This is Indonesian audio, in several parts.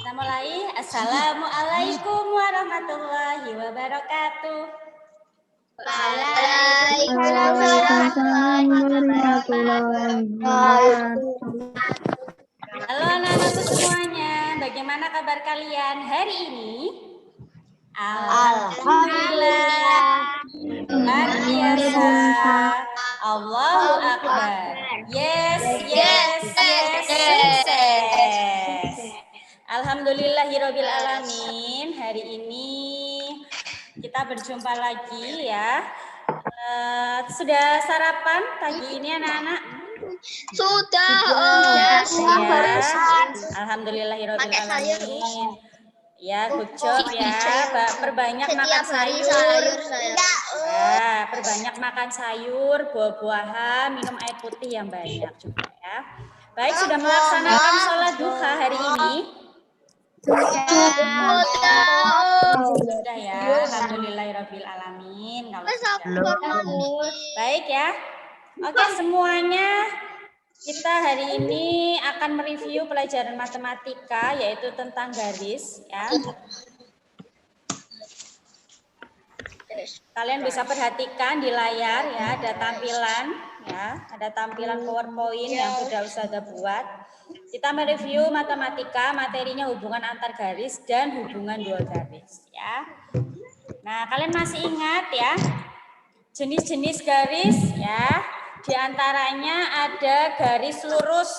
Kita mulai. Assalamualaikum warahmatullahi wabarakatuh. Waalaikumsalam warahmatullahi wabarakatuh. Halo anak-anakku semuanya, bagaimana kabar kalian hari ini? Alhamdulillah, luar biasa. Allahu Akbar. Yes, sukses. Alhamdulillahirabbil alamin. Hari ini kita berjumpa lagi ya. Sudah sarapan pagi ini anak-anak? Sudah. Alhamdulillahirabbil alamin. Ya, good job ya. Perbanyak makan sayur. Ya, perbanyak makan sayur, buah-buahan, minum air putih yang banyak juga ya. Baik, sudah melaksanakan sholat duha hari ini? Sudah ya. Alhamdulillahirabbil alamin. Baik ya. Oke, semuanya. Kita hari ini akan mereview pelajaran matematika yaitu tentang garis ya. Kalian bisa perhatikan di layar ya, ada tampilan ya, ada tampilan PowerPoint yang sudah Ustazah buat. Kita mereview matematika, materinya hubungan antar garis dan hubungan dua garis ya. Nah, kalian masih ingat ya jenis-jenis garis ya? Di antaranya ada garis lurus.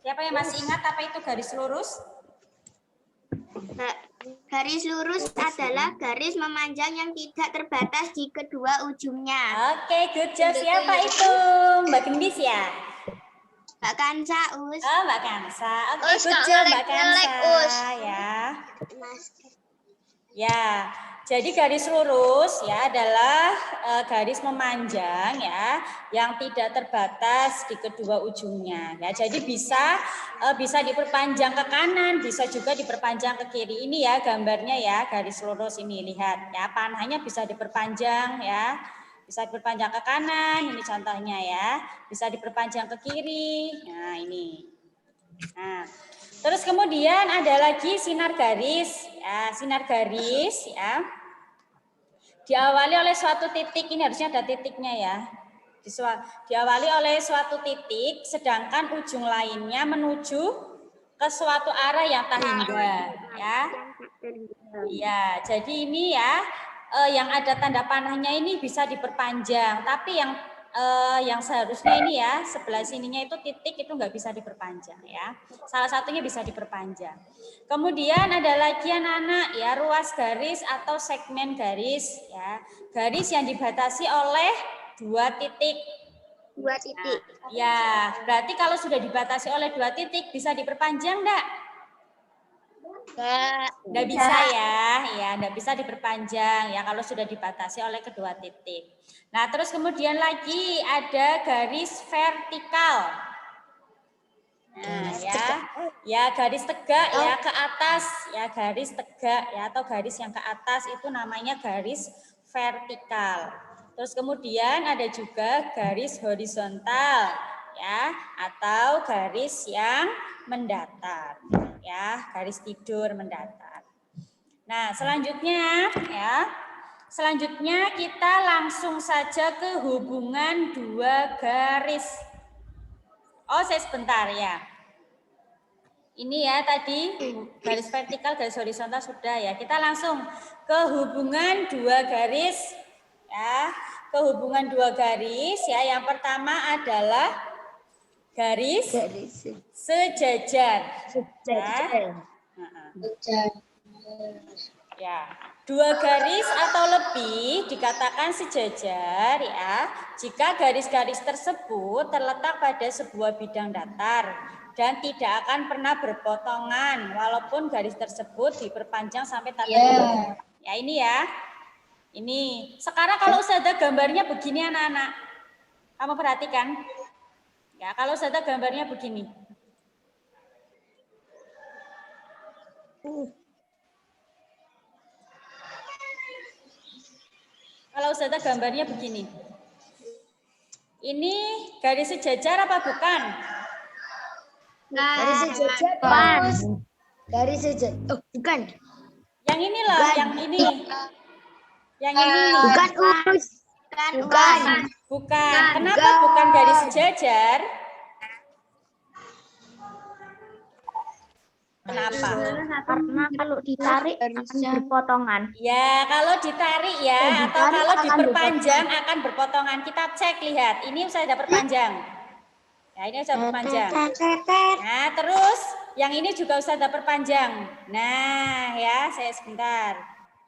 Siapa yang masih ingat apa itu garis lurus? Garis lurus adalah garis memanjang yang tidak terbatas di kedua ujungnya. Oke, good job. Siapa itu? Mbak Gendis ya? Mbak Kansa, Us. Oh, Mbak Kansa. Oke, good job Mbak Kansa ya. Ya, jadi garis lurus ya adalah garis memanjang ya yang tidak terbatas di kedua ujungnya. Ya, jadi bisa diperpanjang ke kanan, bisa juga diperpanjang ke kiri. Ini ya gambarnya ya garis lurus ini, lihat ya, panahnya bisa diperpanjang ya. Bisa diperpanjang ke kanan, ini contohnya ya. Bisa diperpanjang ke kiri. Nah, ini. Nah, terus kemudian ada lagi sinar garis. Ya, sinar garis ya. Diawali oleh suatu titik, ini harusnya ada titiknya ya. Diawali oleh suatu titik, sedangkan ujung lainnya menuju ke suatu arah yang tak hingga ya. Ya, jadi ini ya yang ada tanda panahnya ini bisa diperpanjang, tapi yang seharusnya ini ya sebelah sininya itu titik itu nggak bisa diperpanjang ya. Salah satunya bisa diperpanjang. Kemudian ada lagi anak-anak ya ruas garis atau segmen garis ya. Garis yang dibatasi oleh dua titik. Dua titik. Nah, ya, berarti kalau sudah dibatasi oleh dua titik bisa diperpanjang enggak? Enggak bisa ya, enggak bisa diperpanjang ya kalau sudah dibatasi oleh kedua titik. Nah, terus kemudian lagi ada garis vertikal. Nah, ya garis tegak ya ke atas ya, garis tegak ya atau garis yang ke atas itu namanya garis vertikal. Terus kemudian ada juga garis horizontal ya atau garis yang mendatar ya, garis tidur mendatar. Nah, selanjutnya kita langsung saja ke hubungan dua garis. Oh, saya sebentar ya. Ini ya tadi garis vertikal, garis horizontal sudah ya. Kita langsung ke hubungan dua garis ya. Ke hubungan dua garis ya. Yang pertama adalah garis sejajar. Ya. Dua garis atau lebih dikatakan sejajar ya jika garis-garis tersebut terletak pada sebuah bidang datar dan tidak akan pernah berpotongan walaupun garis tersebut diperpanjang sampai tak terhitung. Ya ini ya. Ini. Sekarang kalau Ustazah gambarnya begini anak-anak. Kamu perhatikan. Ya, kalau Ustazah gambarnya begini. Kalau Ustazah gambarnya begini. Ini garis sejajar apa bukan? Garis sejajar. Garis sejajar. Oh, bukan. Yang ini loh, yang ini. Yang ini. Bukan urus. Bukan. Bukan. Kenapa bukan garis sejajar? Kenapa? Karena kalau ditarik akan berpotongan. Ya, kalau ditarik ya, atau kalau diperpanjang akan berpotongan. Kita cek, lihat. Ini sudah perpanjang. Ya, ini sudah perpanjang. Nah, terus yang ini juga sudah perpanjang. Nah, ya, saya sebentar.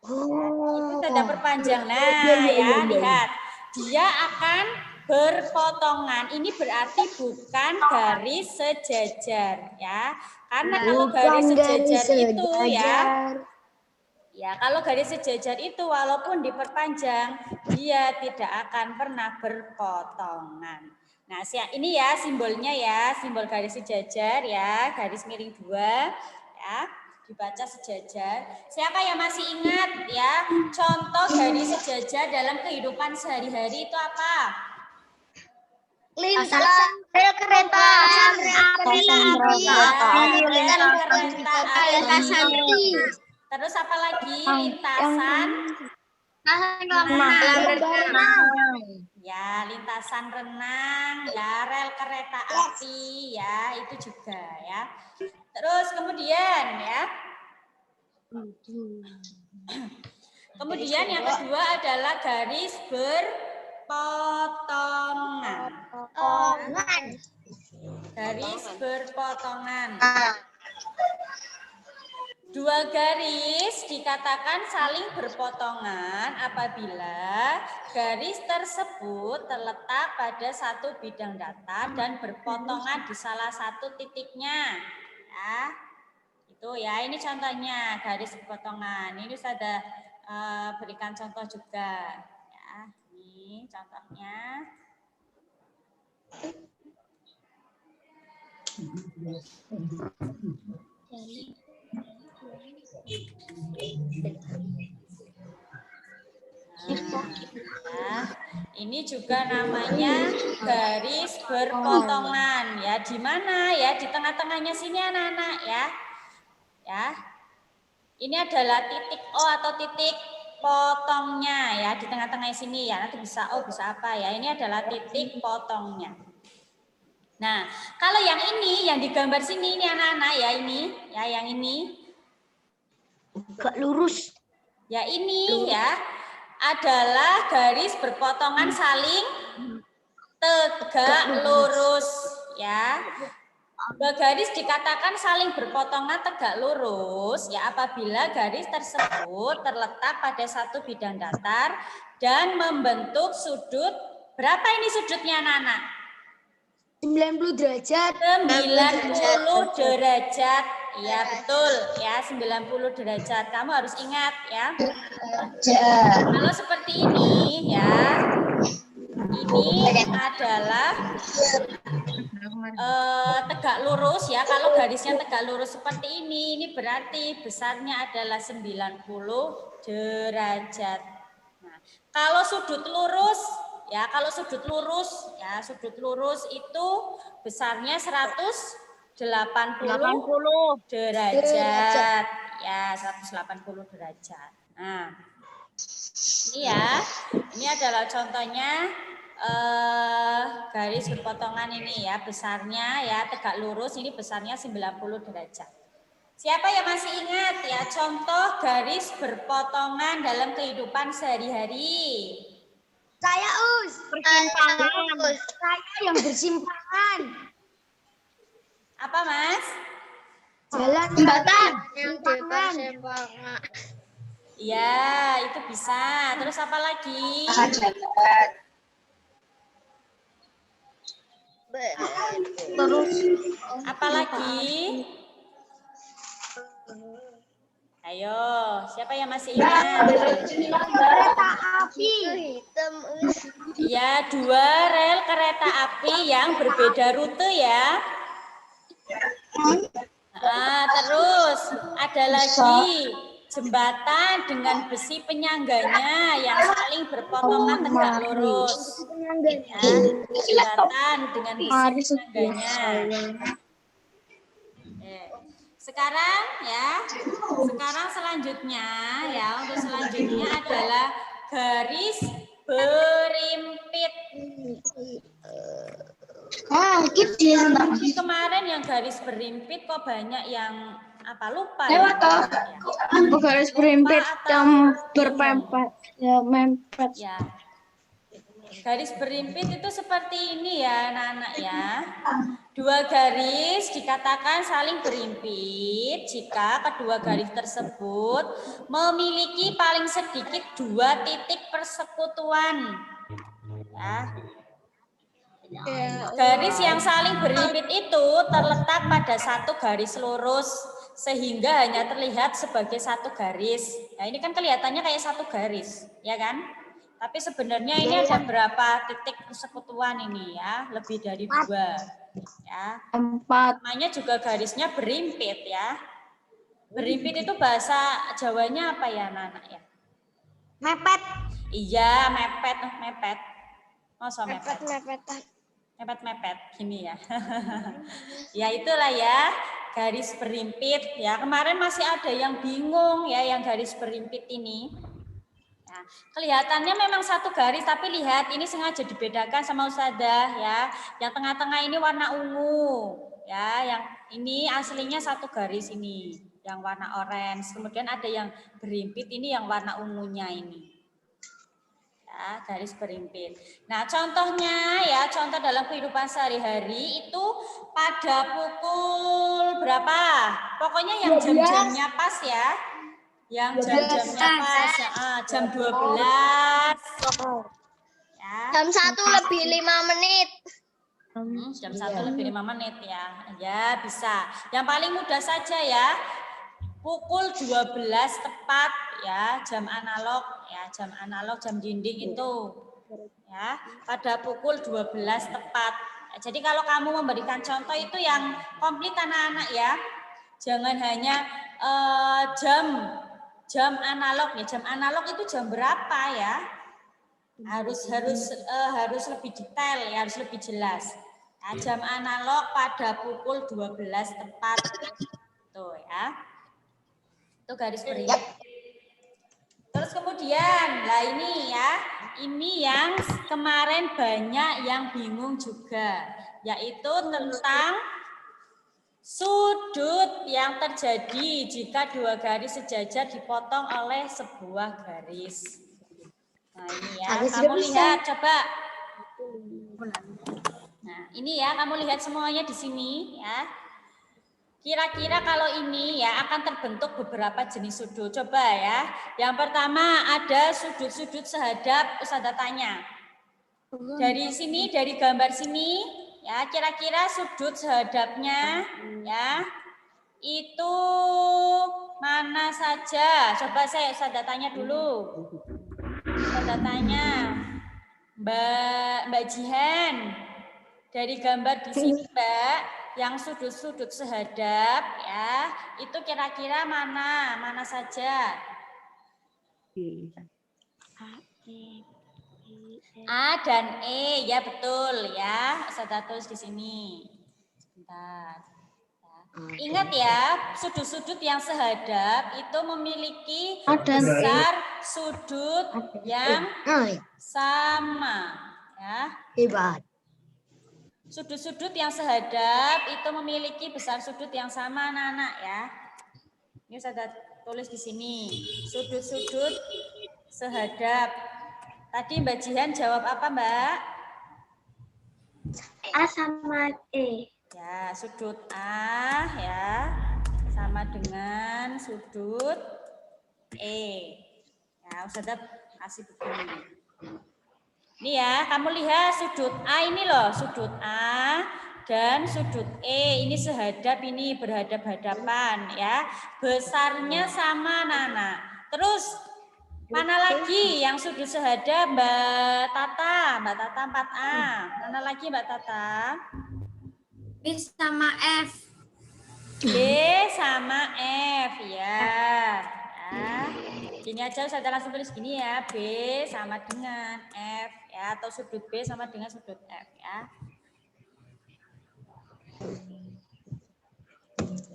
Itu sudah perpanjang. Nah, ya, lihat. Dia akan berpotongan. Ini berarti bukan garis sejajar, ya. Karena kalau garis sejajar itu ya kalau garis sejajar itu walaupun diperpanjang, dia tidak akan pernah berpotongan. Nah, ini ya simbolnya ya, simbol garis sejajar ya, garis miring 2 ya, dibaca sejajar. Siapa yang masih ingat ya, contoh garis sejajar dalam kehidupan sehari-hari itu apa? Lintasan rel kereta api. Terus apa lagi? Lintasan ya, lintasan renang, ya, rel kereta api, ya, itu juga ya. Terus kemudian ya. Kemudian yang kedua adalah garis berpotongan. Garis berpotongan. Dua garis dikatakan saling berpotongan apabila garis tersebut terletak pada satu bidang datar dan berpotongan di salah satu titiknya. Ya, itu ya, ini contohnya garis berpotongan. Ini sudah berikan contoh juga. Ya, ini contohnya. Nah, ini juga namanya garis berpotongan ya. Di mana ya? Di tengah-tengahnya sini anak-anak ya. Ya. Ini adalah titik O atau titik potongnya ya, di tengah-tengah sini ya. Nanti bisa O, bisa apa ya. Ini adalah titik potongnya. Nah, kalau yang ini yang digambar sini ini anak-anak ya, ini ya, yang ini Gak lurus. ya, ini ya adalah garis berpotongan saling tegak lurus ya. Dua garis dikatakan saling berpotongan tegak lurus ya apabila garis tersebut terletak pada satu bidang datar dan membentuk sudut. Berapa ini sudutnya anak-anak? 90 derajat. 90 derajat. Iya betul ya, 90 derajat. Kamu harus ingat ya. Kalau seperti ini ya, ini adalah tegak lurus ya. Kalau garisnya tegak lurus seperti ini berarti besarnya adalah 90 derajat. Nah, kalau sudut lurus ya, sudut lurus itu besarnya 180 derajat. Ya, 180 derajat. Nah, ini ya. Ini adalah contohnya garis berpotongan ini ya, besarnya ya tegak lurus, ini besarnya 90 derajat. Siapa yang masih ingat ya contoh garis berpotongan dalam kehidupan sehari-hari? Saya Persimpangan. Saya yang bersimpangan. Apa Mas? Jalan jembatan. Iya, itu bisa. Terus apa lagi? Terus apa lagi? Ayo, siapa yang masih ingat? Kereta api. Ya, 2 rel kereta api yang berbeda rute ya. Nah, terus ada lagi jembatan dengan besi penyangganya yang saling berpotongan tegak lurus. Ya, jembatan dengan besi penyangganya. Sekarang ya, sekarang selanjutnya ya, untuk selanjutnya adalah garis berimpit. Jadi kemarin yang garis berimpit kok banyak yang apa lupa ya? Garis berimpit yang berpempet, ya mempet. Ya. Garis berimpit itu seperti ini ya anak-anak ya. Dua garis dikatakan saling berimpit jika kedua garis tersebut memiliki paling sedikit 2 titik persekutuan. Ya. Garis yang saling berimpit itu terletak pada satu garis lurus sehingga hanya terlihat sebagai satu garis. Nah, ini kan kelihatannya kayak satu garis, ya kan? Tapi sebenarnya ini ada berapa titik persekutuan ini ya? Lebih dari 2. Ya. 4. Namanya juga garisnya berimpit ya. Berimpit itu bahasa Jawanya apa ya, anak-anak ya? Mepet. Iya, mepet, mepet. Masa mepet? Mepetan. Mepet-mepet gini ya. Ya itulah ya, garis berimpit ya. Kemarin masih ada yang bingung ya yang garis berimpit ini. Nah, kelihatannya memang satu garis, tapi lihat ini sengaja dibedakan sama Ustazah ya. Yang tengah-tengah ini warna ungu ya, yang ini aslinya satu garis ini, yang warna orange. Kemudian ada yang berimpit ini yang warna ungunya ini. Ya, garis berimpit. Nah, contohnya ya, contoh dalam kehidupan sehari-hari itu pada pukul berapa? Pokoknya yang jam-jamnya pas ya. Yang jam-jamnya pas, jam 12. Ya. Jam 1 lebih 5 menit. Jam 1 lebih 5 menit ya. Ya, bisa. Yang paling mudah saja ya. Pukul 12 tepat ya, jam analog ya, jam dinding itu. Ya, pada pukul 12 tepat. Jadi kalau kamu memberikan contoh itu yang komplit anak-anak ya. Jangan hanya jam analog ya. Jam analog itu jam berapa ya? Harus lebih detail ya, harus lebih jelas. Nah, jam analog pada pukul 12 tepat. Tuh ya. Itu garis berimpit. Terus kemudian, lah ini ya. Ini yang kemarin banyak yang bingung juga, yaitu tentang sudut yang terjadi jika 2 garis sejajar dipotong oleh sebuah garis. Nah ini ya, kamu lihat coba. Nah ini ya, kamu lihat semuanya di sini ya. Kira-kira kalau ini ya akan terbentuk beberapa jenis sudut. Coba ya. Yang pertama ada sudut-sudut sehadap, Ustazah tanya. Dari sini, dari gambar sini, ya kira-kira sudut sehadapnya ya itu mana saja? Coba Ustazah tanya dulu. Ustazah tanya, Mbak Jihan, dari gambar di sini Mbak, yang sudut-sudut sehadap ya, itu kira-kira mana saja? A dan E, ya betul ya. Saya tulis di sini. Sebentar. Ingat ya, sudut-sudut yang sehadap itu memiliki besar sudut yang sama. Ya. Hebat. Sudut-sudut yang sehadap itu memiliki besar sudut yang sama, anak-anak ya. Ini saya tulis di sini. Sudut-sudut sehadap. Tadi Mbak Jihan jawab apa, Mbak? A sama E. Ya, sudut A ya sama dengan sudut E. Ya, Ustazah kasih begini. Ini ya, kamu lihat sudut A ini loh, sudut A dan sudut E ini sehadap, ini berhadap-hadapan ya. Besarnya sama, Nana. Terus mana lagi yang sudut sehadap, Mbak Tata 4A. Mana lagi Mbak Tata? B sama F. B sama F ya. Nah, gini aja saya langsung tulis gini ya, B sama dengan F ya, atau sudut B sama dengan sudut F ya.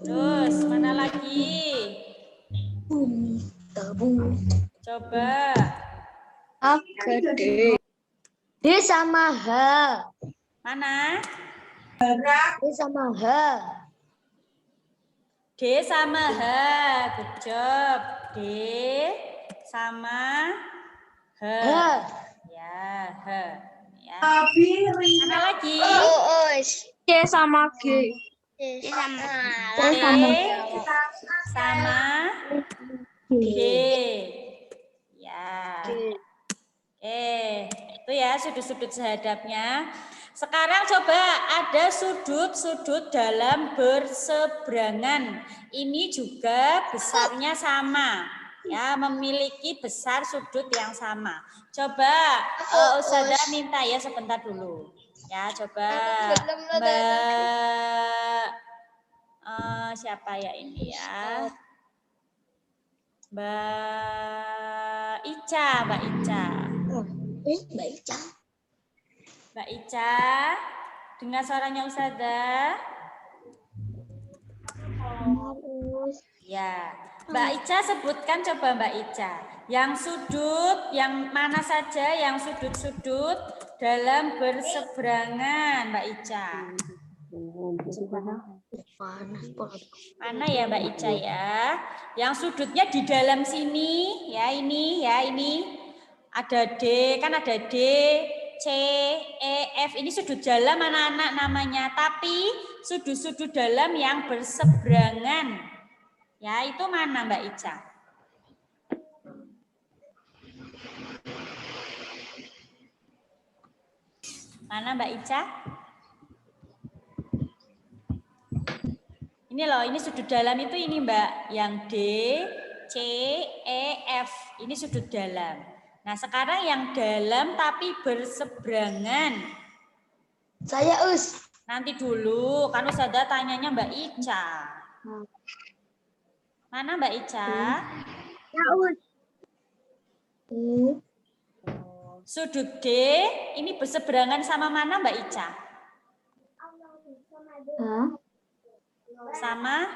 Terus mana lagi? Coba. D sama H. Mana? D sama H. D sama H. Good job. D sama H. H. Ya, H. Ya. Tapi Mana lagi? C sama G. D sama D sama G. Ya. Oke, itu ya sudut-sudut sehadapnya. Sekarang coba ada sudut-sudut dalam berseberangan. Ini juga besarnya sama. Ya, memiliki besar sudut yang sama. Coba Ustazah minta ya sebentar dulu. Ya, coba Mbak siapa ya ini ya? Mbak Ica. Mbak Ica. Mbak Ica, dengar suaranya Ustazah? Ya, Mbak Ica sebutkan coba Mbak Ica. Yang sudut, yang mana saja yang sudut-sudut dalam berseberangan Mbak Ica? Mana ya Mbak Ica ya? Yang sudutnya di dalam sini, ya ini, ada D, kan ada D, C, E, F. Ini sudut dalam anak-anak namanya. Tapi sudut-sudut dalam yang berseberangan. Ya, itu mana Mbak Ica? Mana Mbak Ica? Ini loh, ini sudut dalam itu ini Mbak. Yang D, C, E, F. Ini sudut dalam. Nah, sekarang yang dalam tapi berseberangan. Saya Us. Nanti dulu, kan Ustazah tanyanya Mbak Ica. Mana Mbak Ica? Ya Us. Sudut D, ini berseberangan sama mana Mbak Ica? Sama?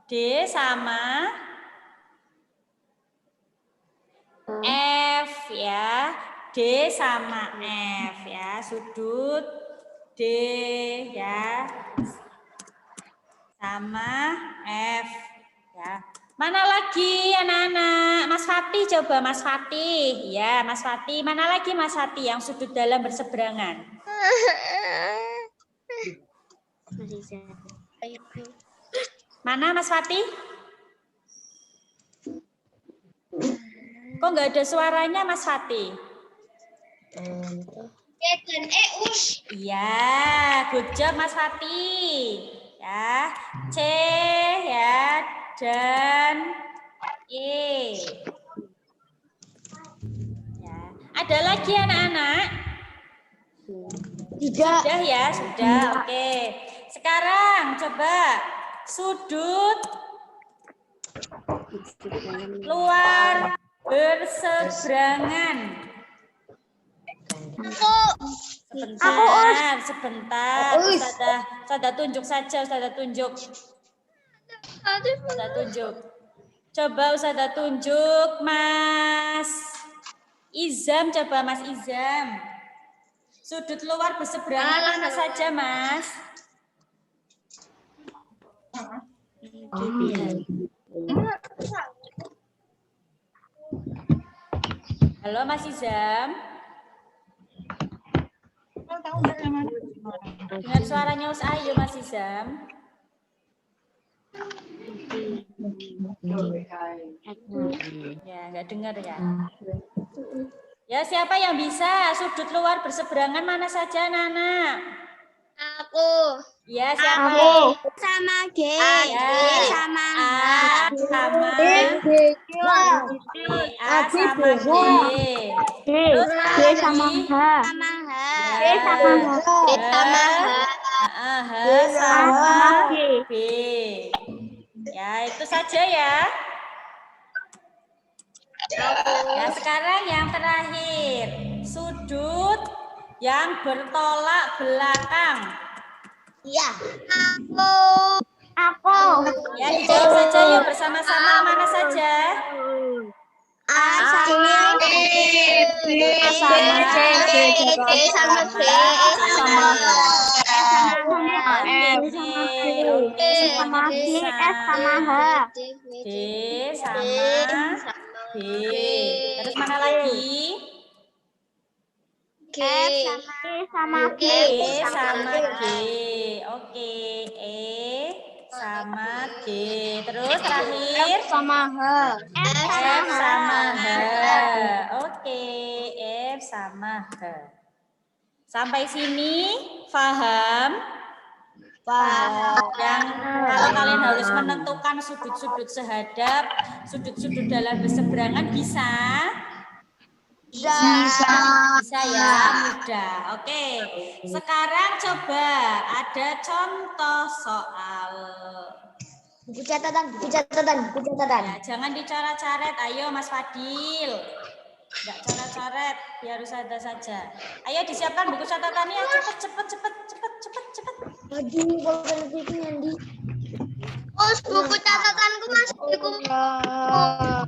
D sama F ya. D sama F ya. Sudut D ya. Sama F ya. Mana lagi anak-anak? Mas Fatih coba Mas Fatih. Ya, Mas Fatih. Mana lagi Mas Fatih yang sudut dalam berseberangan? Mana Mas Fatih? Kok nggak ada suaranya Mas Fatih? Iya, good job Mas Fatih. Ya, C ya dan E. Ya. Ada lagi anak-anak? Tidak. Sudah ya, sudah. Oke. Sekarang coba sudut luar berseberangan. Sebentar. Ustazah tunjuk saja, Ustazah tunjuk. Coba Ustazah tunjuk Mas Izam, coba Mas Izam. Sudut luar berseberangan mana saja, Mas? Halo Mas Izam. Dengar suaranya Ayo Mas Izam. Ya, nggak dengar ya. Ya, siapa yang bisa sudut luar berseberangan mana saja, Nana? Aku. Ya, siapa? Sama G. Ya. D sama A sama D. A sama D. Terus D sama H. sama H. D sama H. D sama H. H sama B. B. Ya, itu saja ya. Ya, sekarang yang terakhir. Sudut yang bertolak belakang. Iya. Aku. Ya, dijawab saja yuk bersama-sama mana saja? A sama B, B sama C, D sama B, E sama H. Oke, semuanya bisa. sama H. D sama B. Terus mana lagi? G sama G. E sama G. Oke, E sama G. Terus terakhir sama H. F sama H. Oke, F sama H. Sampai sini paham? Yang kalau kalian harus menentukan sudut-sudut sehadap, sudut-sudut dalam berseberangan bisa? Bisa ya, mudah. Oke. Sekarang coba ada contoh soal. Buku catatan. Ya, jangan dicoret-coret. Ayo Mas Fadil. Enggak coret-coret, biar harus ada saja. Ayo disiapkan buku catatannya. Cepet. Aduh, kalau itu Andi. Oh, buku catatanku masih di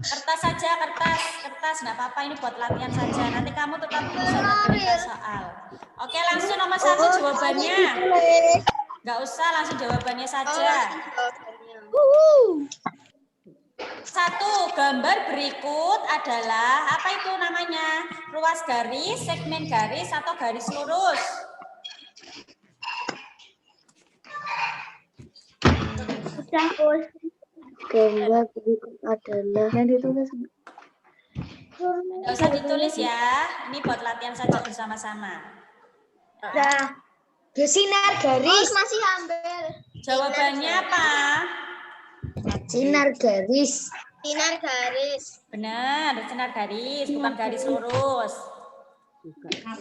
Kertas saja, kertas. Nggak apa-apa, ini buat latihan saja. Nanti kamu tetap bisa mengerjakan soal. Oke, langsung nomor 1 jawabannya. Nggak usah, langsung jawabannya saja. 1, gambar berikut adalah apa itu namanya? Ruas garis, segmen garis, atau garis lurus? Gambar berikut adalah yang ditulis. Nggak usah ditulis ya. Ini buat latihan saja bersama-sama. Sinar garis. Masih ambil. Jawabannya apa? Sinar garis. Benar, sinar garis, bukan garis lurus.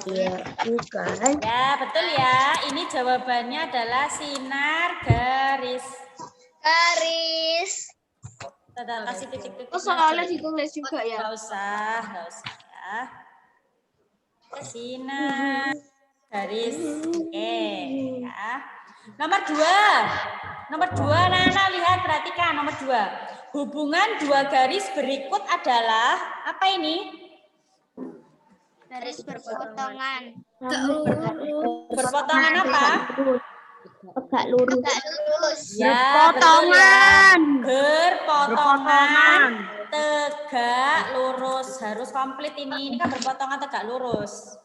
Iya, bukan. Ya, betul ya. Ini jawabannya adalah sinar garis. Kita kasih titik-titik. Oh, soalnya ditulis juga ya. Nggak usah ya. Sinar garis. Oke, ya. Nomor 2, Nana lihat, perhatikan nomor 2. Hubungan dua garis berikut adalah apa ini? Garis berpotongan. Berpotongan apa? Tegak lurus. Ya, betul ya. Berpotongan tegak lurus. Harus komplit ini. Ini kan berpotongan tegak lurus.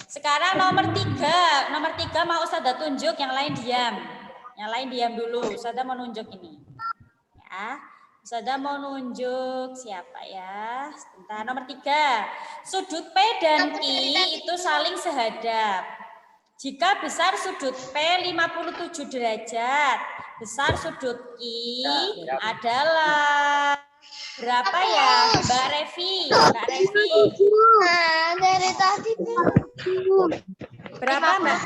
Sekarang nomor 3. Nomor 3 mau Ustazah tunjuk, yang lain diam. Yang lain diam dulu. Ustazah mau nunjuk ini. Ya. Ustazah mau nunjuk siapa ya? Sebentar. Nomor 3. Sudut P dan Q itu saling sehadap. Jika besar sudut P 57 derajat, besar sudut Q adalah berapa ya, Mbak Revi? Nah, dari tadi Berapa, Mbak?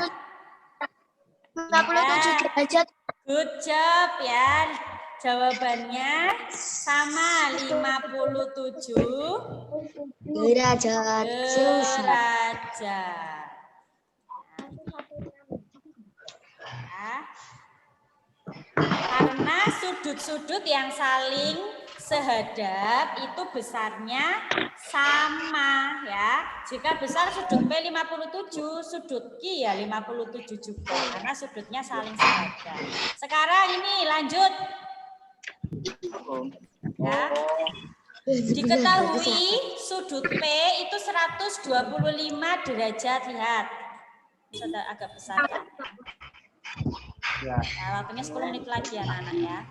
57 derajat. Good job ya. Jawabannya sama 57 derajat. derajat. Ya. Karena sudut-sudut yang saling sehadap itu besarnya sama ya. Jika besar sudut P 57, sudut Q ya 57 juga karena sudutnya saling sehadap. Sekarang ini lanjut. Ya. Diketahui sudut P itu 125 derajat, lihat. Sudah agak besar kan? Nah, waktunya 10 menit lagi ya anak-anak ya.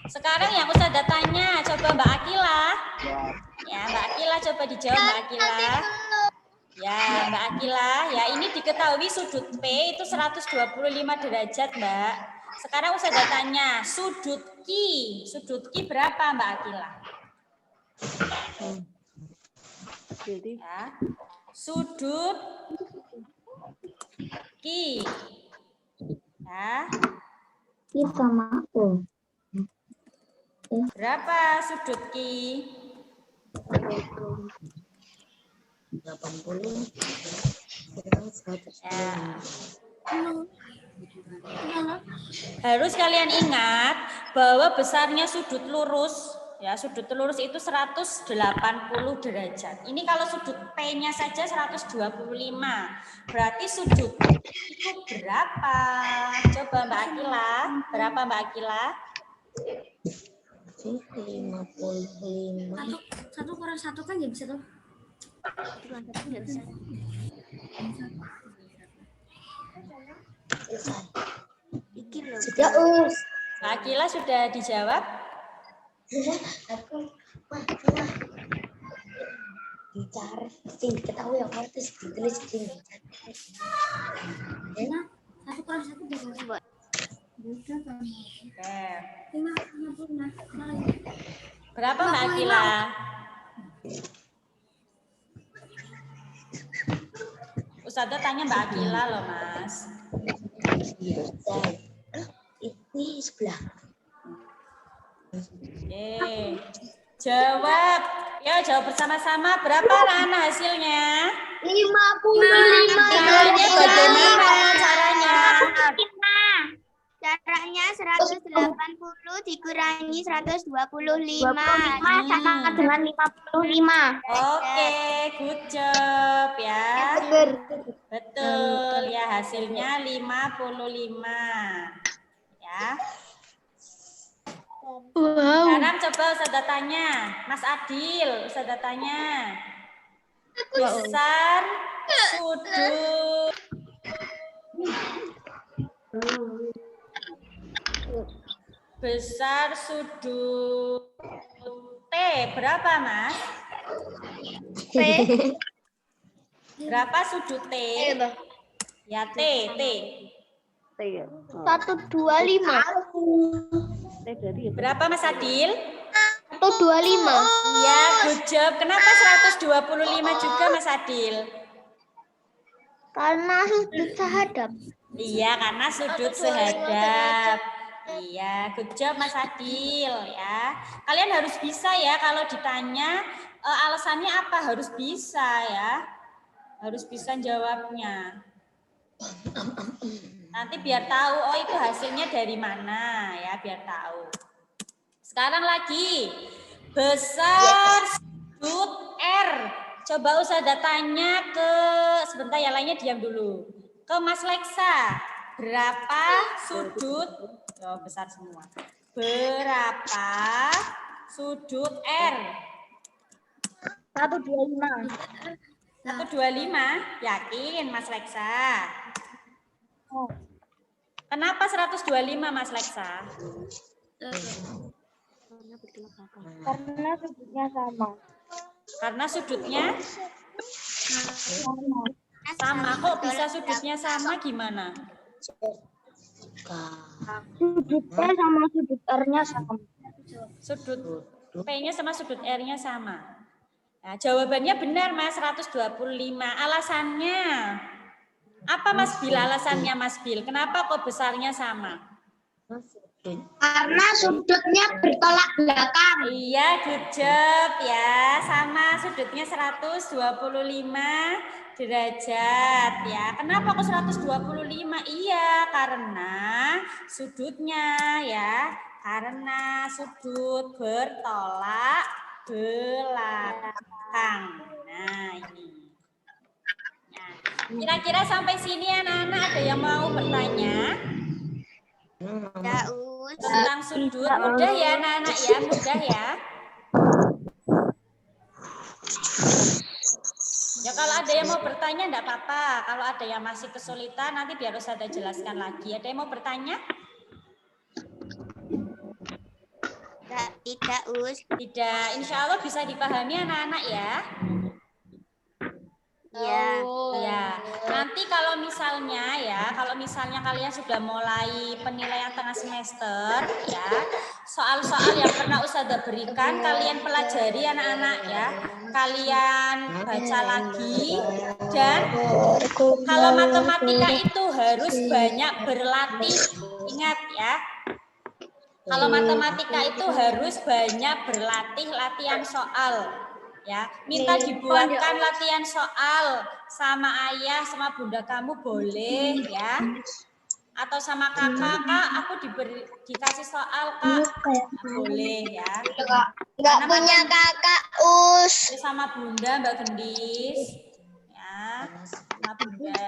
Sekarang yang Ustazah tanya, coba Mbak Akila. Ya, Mbak Akila coba dijawab Mbak Akila. Ya, Mbak Akila, ya ini diketahui sudut P itu 125 derajat, Mbak. Sekarang Ustazah tanya, sudut Q berapa Mbak Akila? Ya. Sudut Q. Ya. Ini sama aku. Berapa sudut Q? 80 Ya. Harus kalian ingat bahwa besarnya sudut lurus, ya sudut lurus itu 180 derajat. Ini kalau sudut P-nya saja 125, berarti sudut itu berapa? Coba Mbak Akila, berapa Mbak Akila? 55. Satu kurang satu kan ya bisa tuh. Sudah Mbak Akila sudah dijawab? aku dicari sing diketahui yang harus ditulis sing Satu kurang satu bisa. Oke. 50. Berapa Mbak Akila? Ustazah tanya Mbak Akila loh Mas. ini sebelah. Oke. Jawab. Ya, jawab bersama-sama. Berapa anak-anak hasilnya? 55. Nah, ini bagaimana caranya? Caranya 180 dikurangi 125. 25 sama dengan 55. Oke, good job ya. Betul, ya hasilnya 55. Ya. Sekarang coba Ustazah tanya, Mas Adil, Ustazah tanya. Besar sudut T berapa, Mas? Berapa sudut T? Ya, T. 125. Berapa, Mas Adil? 125. Ya, good job. Kenapa 125 juga, Mas Adil? Karena sudut sehadap. Iya, karena sudut sehadap. Iya, good job Mas Adil ya. Kalian harus bisa ya kalau ditanya alasannya apa, harus bisa ya. Harus bisa jawabnya. Nanti biar tahu, oh itu hasilnya dari mana ya, biar tahu. Sekarang lagi, besar sudut R. Coba Ustazah tanya ke, sebentar ya lainnya diam dulu. Ke Mas Leksa, berapa sudut, oh, besar semua. Berapa sudut R? 125. 125, yakin Mas Leksa? Kenapa 125 Mas Leksa? Karena sudutnya sama. Karena sudutnya sama. Kok bisa sudutnya sama gimana? Sudutnya sama sudut R-nya sama. Sudut P-nya sama sudut R-nya sama. Nah, jawabannya benar Mas, 125. Alasannya apa Mas Bil? Alasannya Mas Bil, kenapa kok besarnya sama? Karena sudutnya bertolak belakang. Iya, good job ya. Sama sudutnya 125 derajat ya. Kenapa kok 125? Iya, karena sudutnya ya. Karena sudut bertolak belakang. Nah, ini. Nah, kira-kira sampai sini anak-anak ada yang mau bertanya? Tentang sudut, mudah ya anak-anak ya, mudah ya. Ya kalau ada yang mau bertanya enggak apa-apa. Kalau ada yang masih kesulitan nanti biar Ustazah jelaskan lagi. Ada yang mau bertanya? Tidak, Us. Tidak, insya Allah bisa dipahami anak-anak ya. Ya. Ya, nanti kalau misalnya kalian sudah mulai penilaian tengah semester ya, soal-soal yang pernah Ustazah berikan kalian pelajari anak-anak ya. Kalian baca lagi dan kalau matematika itu harus banyak berlatih. Ingat ya. Kalau matematika itu harus banyak berlatih latihan soal. Ya, minta dibuatkan latihan soal sama ayah sama bunda kamu boleh ya. Atau sama kakak, Kak, aku dikasih soal, Kak. Boleh ya. Nggak punya kakak, Us. Sama bunda Mbak Gendis. Ya, sama bunda.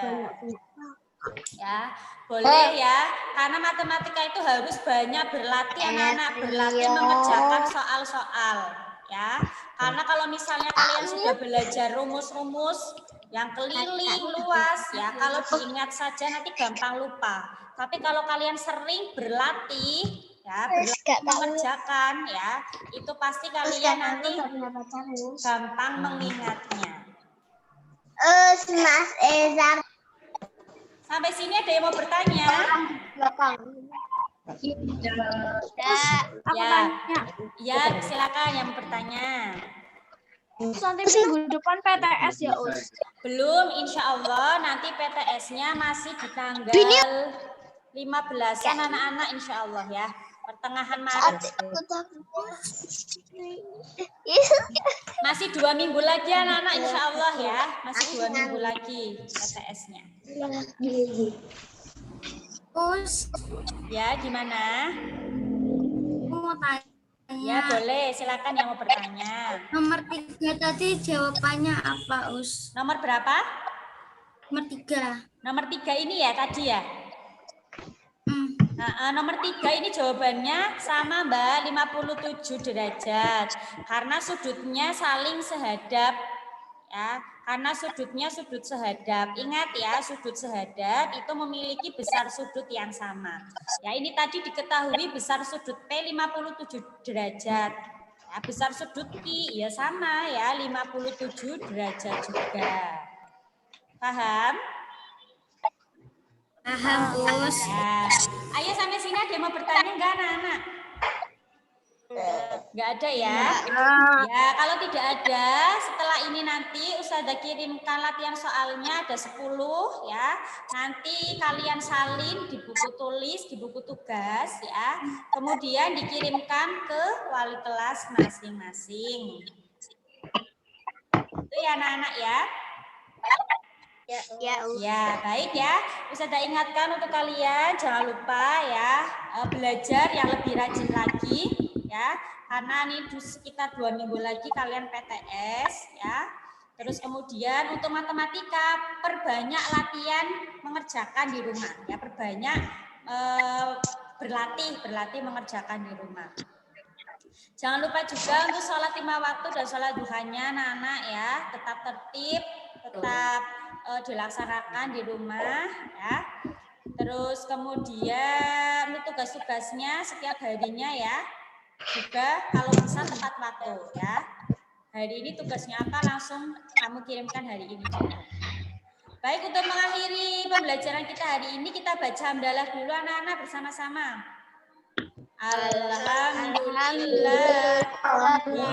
Ya, boleh ya. Karena matematika itu harus banyak berlatih anak-anak, berlatih mengerjakan soal-soal. Ya, karena kalau misalnya kalian sudah belajar rumus-rumus yang keliling luas ya, kalau diingat saja nanti gampang lupa. Tapi kalau kalian sering berlatih ya, berlatih mengerjakan ya, itu pasti kalian nanti gampang mengingatnya. Mas Ezar. Sampai sini ada yang mau bertanya? Ya, silakan yang mau bertanya. Nanti minggu depan PTS ya, Us? Belum, insya Allah nanti PTS-nya masih di tanggal 15-an anak-anak insya Allah ya. Pertengahan Maret. Masih 2 minggu lagi anak-anak insya Allah ya. Masih 2 minggu lagi PTS-nya. Us, Ya, gimana? aku mau tanya. Ya, boleh. Silakan yang mau bertanya. Nomor 3 tadi jawabannya apa, Us? Nomor berapa? Nomor 3. Nomor 3 ini ya tadi ya? Nah, nomor 3 ini jawabannya sama Mbak, 57 derajat. Karena sudutnya saling sehadap. Ya, karena sudutnya sudut sehadap. Ingat ya, sudut sehadap itu memiliki besar sudut yang sama. Ya, ini tadi diketahui besar sudut P 57 derajat. Ya, besar sudut Q ya sama ya, 57 derajat juga. Paham? Paham, Us. Ya. Ayo sampai sini ada yang mau bertanya enggak anak-anak? Enggak ada ya? Ya, kalau tidak ada, setelah ini nanti Ustazah kirimkan latihan soalnya ada 10 ya. Nanti kalian salin di buku tulis, di buku tugas ya. Kemudian dikirimkan ke wali kelas masing-masing. Itu ya anak-anak ya. Ya, baik ya. Ustazah ingatkan untuk kalian jangan lupa ya belajar yang lebih rajin lagi ya. Karena ini sekitar 2 minggu lagi kalian PTS ya. Terus kemudian untuk matematika perbanyak latihan mengerjakan di rumah ya. Perbanyak berlatih mengerjakan di rumah. Jangan lupa juga untuk sholat 5 waktu dan sholat duhanya anak-anak ya. Tetap tertib, tetap dilaksanakan di rumah ya. Terus kemudian tugas-tugasnya setiap harinya ya. Juga kalau bisa tepat waktu ya. Hari ini tugasnya apa langsung kamu kirimkan hari ini. Baik, untuk mengakhiri pembelajaran kita hari ini kita baca hamdalah dulu anak-anak bersama-sama. Alhamdulillah Rabbil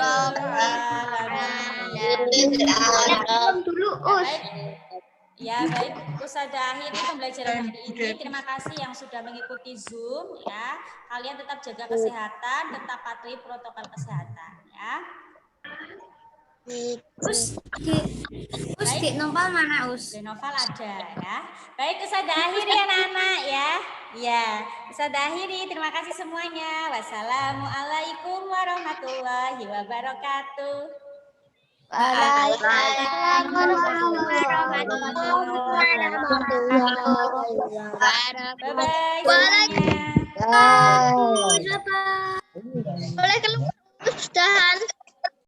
alamin. Dulu, Us. Ya, baik. Ustazah akhiri pembelajaran hari ini. Terima kasih yang sudah mengikuti Zoom ya. Kalian tetap jaga kesehatan, tetap patuhi protokol kesehatan ya. Us, di novel mana, Us? Di novel ada ya. Baik, Ustazah akhiri anak-anak ya. Ya, Ustazah akhiri. Terima kasih semuanya. Wassalamualaikum warahmatullahi wabarakatuh. Waalaikumsalam warahmatullahi wabarakatuh. Bye-bye. Boleh keluar, sudahan.